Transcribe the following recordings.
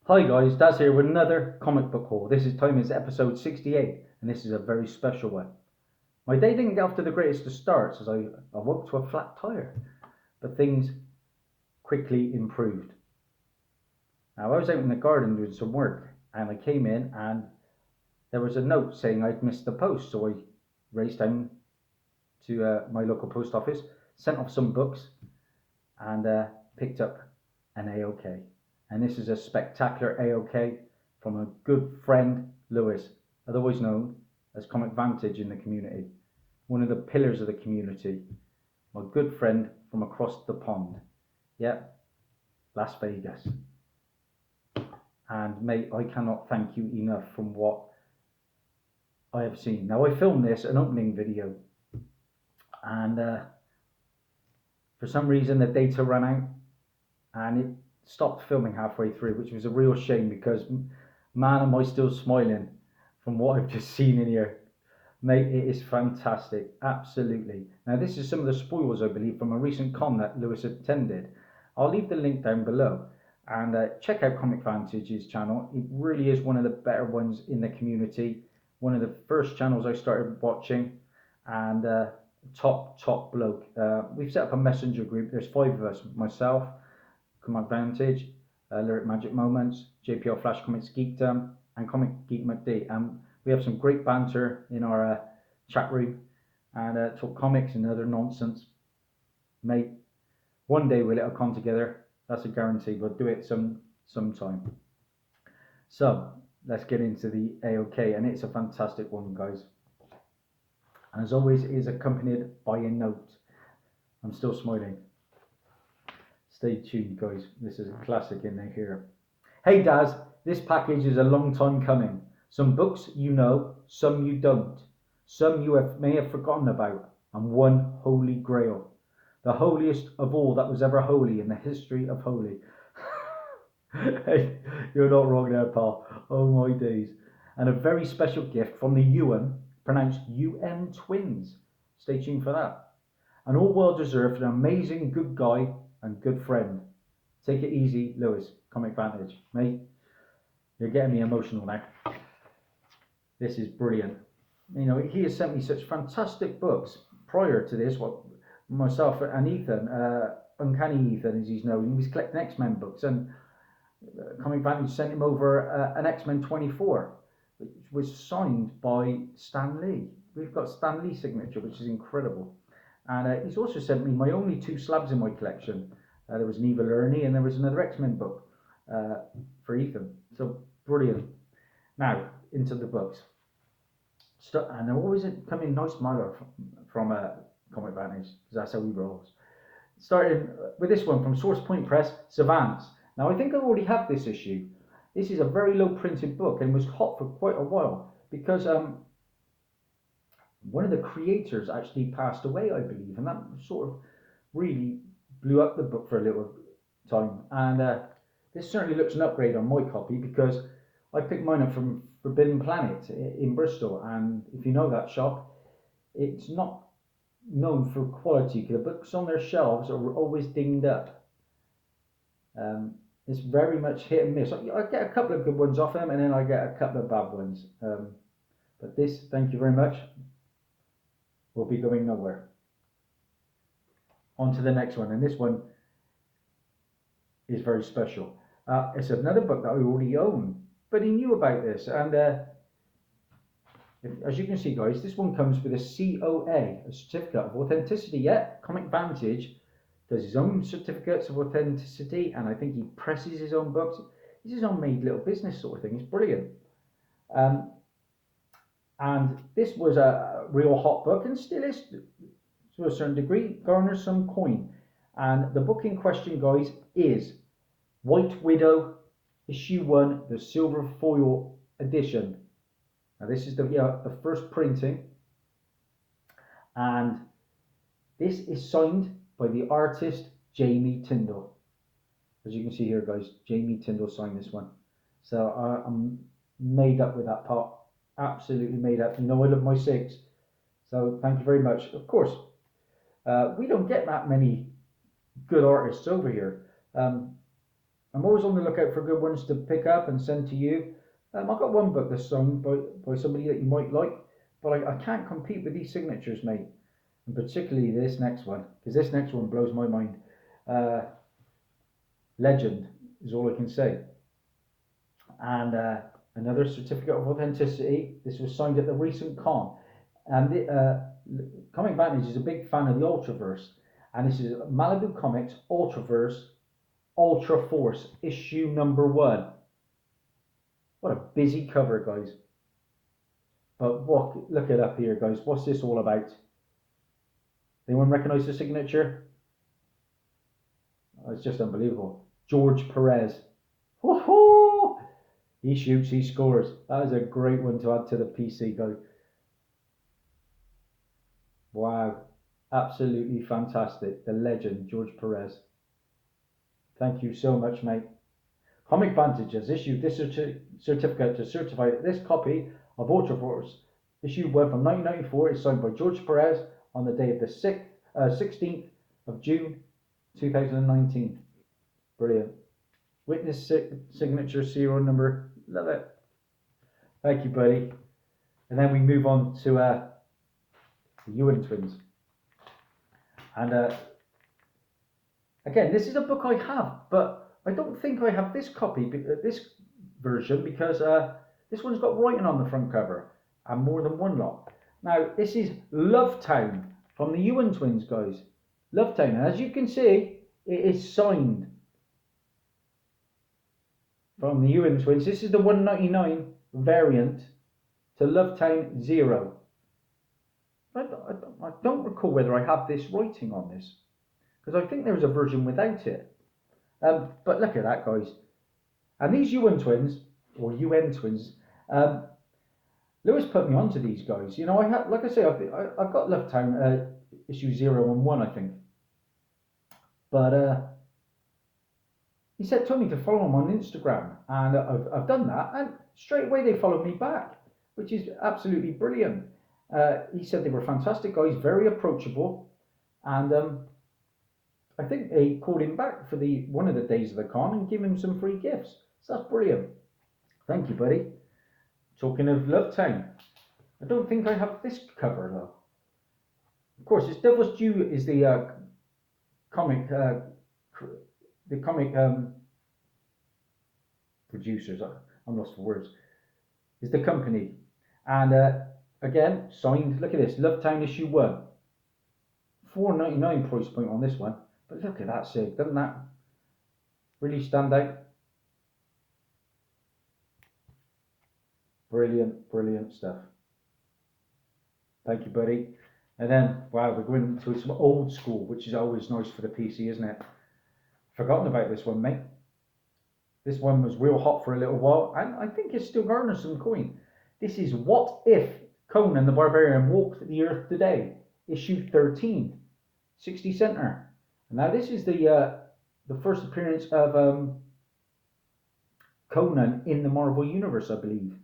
Hi guys, Daz here with another comic book haul. This time is episode 68 and this is a very special one. My day didn't get off to the greatest of starts as I woke to a flat tire, but things quickly improved. Now I was out in the garden doing some work and I came in and there was a note saying I'd missed the post, so I raced down to my local post office, sent off some books and picked up an AOK. And this is a spectacular AOK from a good friend, Lewis, otherwise known as Comic Vantage in the community, one of the pillars of the community, my good friend from across the pond. Yep, Las Vegas. And mate, I cannot thank you enough from what I have seen. Now I filmed this, an opening video, and for some reason the data ran out and it stopped filming halfway through, which was a real shame because man am I still smiling from what I've just seen in here. Mate, it is fantastic, absolutely. Now this is some of the spoils I believe from a recent con that Lewis attended. I'll leave the link down below and check out Comic Vantage's channel. It really is one of the better ones in the community, one of the first channels I started watching, and top bloke. We've set up a messenger group. There's 5 of us, myself, Comic Vantage, Lyric Magic Moments, JPL Flash Comics Geekdom, and Comic Geek McD. And we have some great banter in our chat room and talk comics and other nonsense. Mate, one day we'll let a con together. That's a guarantee. We'll do it sometime. So let's get into the AOK, and it's a fantastic one, guys. And as always, it is accompanied by a note. I'm still smiling. Stay tuned, guys. This is a classic in here. Hey, Daz, this package is a long time coming. Some books you know, some you don't. Some you may have forgotten about, and one holy grail. The holiest of all that was ever holy in the history of holy. Hey, you're not wrong there, pal. Oh my days. And a very special gift from the UN, pronounced UN twins. Stay tuned for that. And all well deserved, an amazing good guy and good friend. Take it easy, Lewis, Comic Vantage. Mate, you're getting me emotional now. This is brilliant. You know, he has sent me such fantastic books prior to this, what myself and Ethan, Uncanny Ethan as he's known, he was collecting X-Men books, and Comic Vantage sent him over an X-Men 24, which was signed by Stan Lee. We've got Stan Lee's signature, which is incredible. And he's also sent me my only 2 slabs in my collection. There was an Eva Lerney and there was another X-Men book for Ethan. So brilliant. Now, into the books. And they're always coming nice mailer from Comic Vantage, because that's how he rolls. Starting with this one from Source Point Press, Savants. Now, I think I already have this issue. This is a very low printed book and was hot for quite a while because one of the creators actually passed away, I believe, and that sort of really blew up the book for a little time. And this certainly looks an upgrade on my copy because I picked mine up from Forbidden Planet in Bristol, and if you know that shop, it's not known for quality because the books on their shelves are always dinged up. It's very much hit and miss. I get a couple of good ones off them, and then I get a couple of bad ones. But this, thank you very much, will be going nowhere. On to the next one, and this one is very special. It's another book that I already own, but he knew about this, and as you can see, guys, this one comes with a COA, a certificate of authenticity. Yet Comic Vantage does his own certificates of authenticity, and I think he presses his own books. It's his own made little business sort of thing. It's brilliant. And this was a real hot book, and still is to a certain degree, garners some coin. And the book in question, guys, is White Widow, issue 1, the silver foil edition. Now this is the first printing, and this is signed by the artist Jamie Tyndall. As you can see here, guys, Jamie Tyndall signed this one. So I'm made up with that part. Absolutely made up. You know I love my 6. So thank you very much. Of course, we don't get that many good artists over here. I'm always on the lookout for good ones to pick up and send to you. I've got one book that's signed by somebody that you might like, but I can't compete with these signatures, mate. And particularly this next one, because this next one blows my mind. Legend is all I can say. And another certificate of authenticity. This was signed at the recent con. And Comic Vantage is a big fan of the Ultraverse. And this is Malibu Comics Ultraverse Ultra Force issue #1. What a busy cover, guys. But look it up here, guys. What's this all about? Anyone recognize the signature? Oh, it's just unbelievable. George Perez. Woohoo! He shoots, he scores. That is a great one to add to the PC, guys. Wow. Absolutely fantastic. The legend, George Perez. Thank you so much, mate. Comic Vantage has issued this certificate to certify that this copy of Ultra Force, issue 1 from 1994, is signed by George Perez on the day of the 16th of June 2019. Brilliant. Witness signature, serial number. Love it. Thank you, buddy. And then we move on to the Ewan twins. And again, this is a book I have, but I don't think I have this copy, this version, because this one's got writing on the front cover and more than one lot. Now, this is Lovetown from the Ewan twins, guys. Lovetown. And as you can see, it is signed from the Ewan twins. This is the 199 variant to Lovetown 0. I don't recall whether I have this writing on this, because I think there was a version without it. But look at that, guys. And these Ewan twins, or UN twins, Lewis put me onto these guys. You know, I have, like I say, I've got Lovetown issue 0 and 1, I think. But he told me to follow him on Instagram, and I've done that, and straight away they followed me back, which is absolutely brilliant. He said they were fantastic guys, very approachable, and I think they called him back for one of the days of the con and gave him some free gifts. So that's brilliant. Thank you, buddy. Talking of Lovetown, I don't think I have this cover though. Of course, it's Devil's Due is the comic producers. I'm lost for words. Is the company, and again signed. Look at this, Lovetown issue 1. $4.99 price point on this one. But look at that, Sig. Doesn't that really stand out? Brilliant, brilliant stuff. Thank you, buddy. And then, wow, we're going to some old school, which is always nice for the PC, isn't it? Forgotten about this one, mate. This one was real hot for a little while, and I think it's still garnering some coin. This is What If Conan the Barbarian Walked the Earth Today, issue 13, 60 center. Now this is the first appearance of Conan in the Marvel Universe, I believe.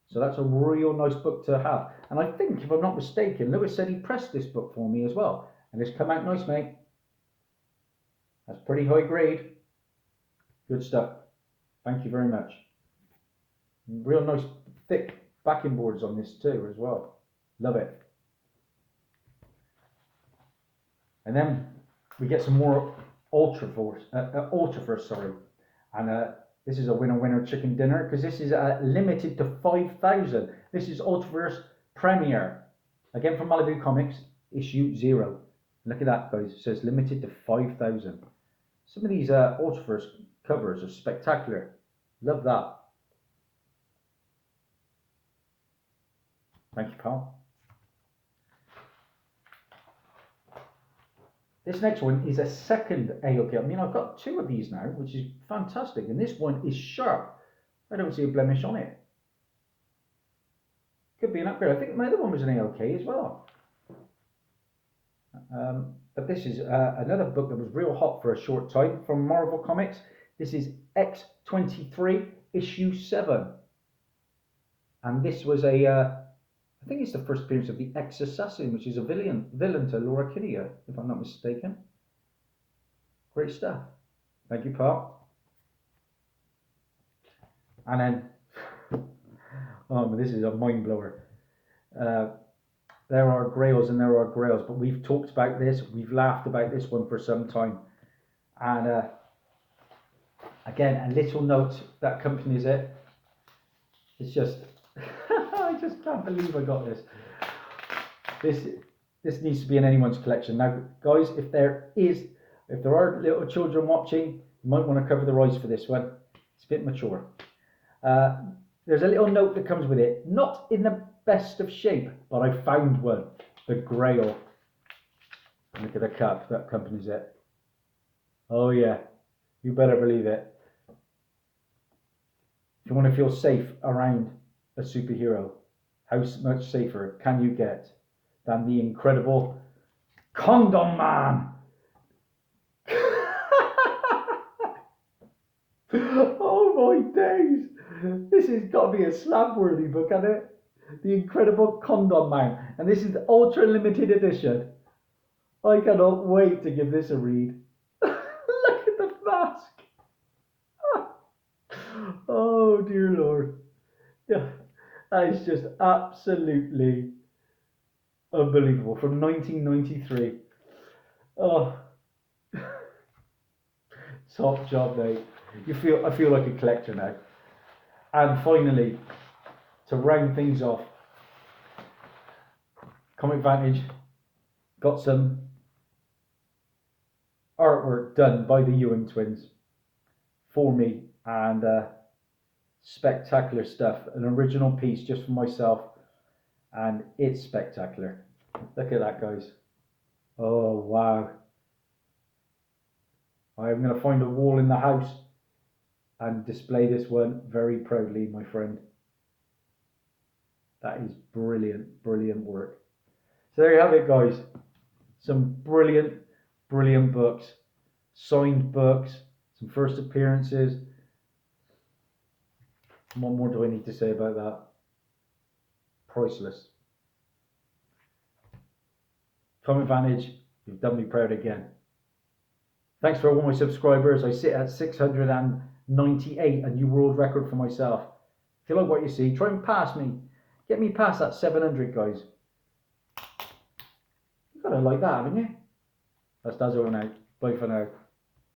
So that's a real nice book to have. And I think, if I'm not mistaken, Lewis said he pressed this book for me as well. And it's come out nice, mate. That's pretty high grade. Good stuff. Thank you very much. Real nice thick backing boards on this too as well. Love it. And then we get some more Ultraverse, sorry. And this is a winner chicken dinner, because this is limited to 5,000. This is Ultraverse Premiere, again from Malibu Comics, issue 0. Look at that, guys. It says limited to 5,000. Some of these Ultraverse covers are spectacular. Love that. Thank you, pal. This next one is a second AOK. I mean, I've got 2 of these now, which is fantastic. And this one is sharp. I don't see a blemish on it. Could be an upgrade. I think my other one was an AOK as well. But this is another book that was real hot for a short time from Marvel Comics. This is X-23 issue 7. And this was I think it's the first appearance of the Ex-Assassin, which is a villain to Laura Kinney, if I'm not mistaken. Great stuff. Thank you, pal. And then, oh, this is a mind blower. There are Grails and there are Grails, but we've talked about this, we've laughed about this one for some time. And again, a little note that accompanies it. It's just, I just can't believe I got this. This needs to be in anyone's collection. Now, guys, if there are little children watching, you might want to cover their eyes for this one. It's a bit mature. There's a little note that comes with it. Not in the best of shape, but I found one. The Grail. Look at the cup that accompanies it. Oh yeah, you better believe it. If you want to feel safe around a superhero, how much safer can you get than the incredible Condom Man? Oh my days! This has got to be a slab-worthy book, hasn't it? The Incredible Condom Man, and this is the ultra limited edition. I cannot wait to give this a read. Look at the mask. Oh dear Lord. Yeah, that is just absolutely unbelievable. From 1993. Oh, top job, mate. I feel like a collector now. And finally, to round things off, Comic Vantage got some artwork done by the Ewing twins for me, and spectacular stuff. An original piece just for myself, and it's spectacular. Look at that, guys. Oh wow. I'm going to find a wall in the house and display this one very proudly, my friend. That is brilliant, brilliant work. So there you have it, guys. Some brilliant, brilliant books. Signed books, some first appearances. What more do I need to say about that? Priceless. Comic Vantage, you've done me proud again. Thanks for all my subscribers. I sit at 698, a new world record for myself. If you like what you see, try and pass me. Get me past that 700, guys. You've got to like that, haven't you? That's Dazzie now. Bye for now.